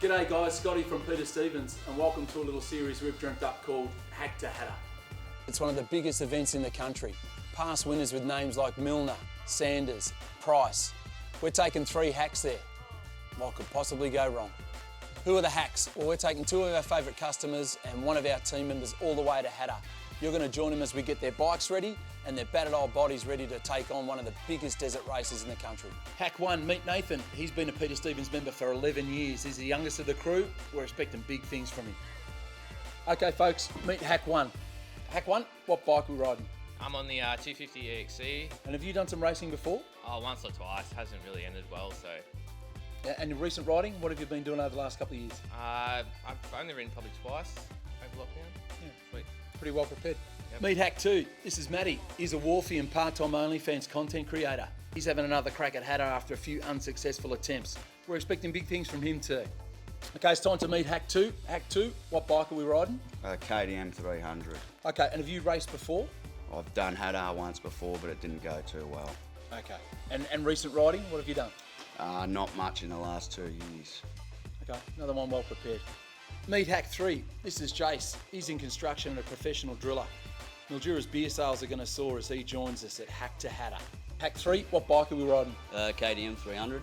G'day guys, Scotty from Peter Stevens, and welcome to a little series we've dreamt up called Australia Hattah. It's one of the biggest events in the country. Past winners with names like Milner, Sanders, Price. We're taking 3 hacks there. What could possibly go wrong? Who are the hacks? Well, we're taking 2 of our favourite customers and 1 of our team members all the way to Hattah. You're going to join them as we get their bikes ready and their battered old bodies ready to take on one of the biggest desert races in the country. Hack 1, meet Nathan. He's been a Peter Stevens member for 11 years. He's the youngest of the crew. We're expecting big things from him. Okay folks, meet Hack 1. Hack 1, what bike are we riding? I'm on the 250 EXC. And have you done some racing before? Oh, once or twice. Hasn't really ended well, so. And your recent riding, what have you been doing over the last couple of years? I've only ridden probably twice over lockdown. Yeah. Sweet. Pretty well prepared. Yep. Meet Hack 2. This is Matty. He's a Wharfie and part-time OnlyFans content creator. He's having another crack at Hattah after a few unsuccessful attempts. We're expecting big things from him too. Okay, it's time to meet Hack 2. Hack 2, what bike are we riding? KTM 300. Okay, and have you raced before? I've done Hattah once before, but it didn't go too well. Okay, and recent riding, what have you done? Not much in the last 2 years. Okay, another one well prepared. Meet Hack 3. This is Jace. He's in construction and a professional driller. Mildura's beer sales are going to soar as he joins us at Australia Hattah. Hack 3, what bike are we riding? KTM 300.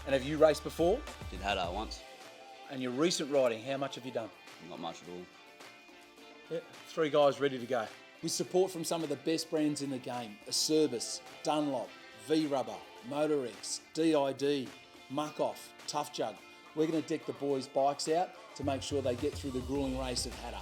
And have you raced before? Did Hattah once. And your recent riding, how much have you done? Not much at all. Yeah, 3 guys ready to go. With support from some of the best brands in the game, Acerbis, Dunlop, V-Rubber, Moto-Cred, DID, Muck Off, Tough Jug. We're going to deck the boys' bikes out to make sure they get through the grueling race of Hattah.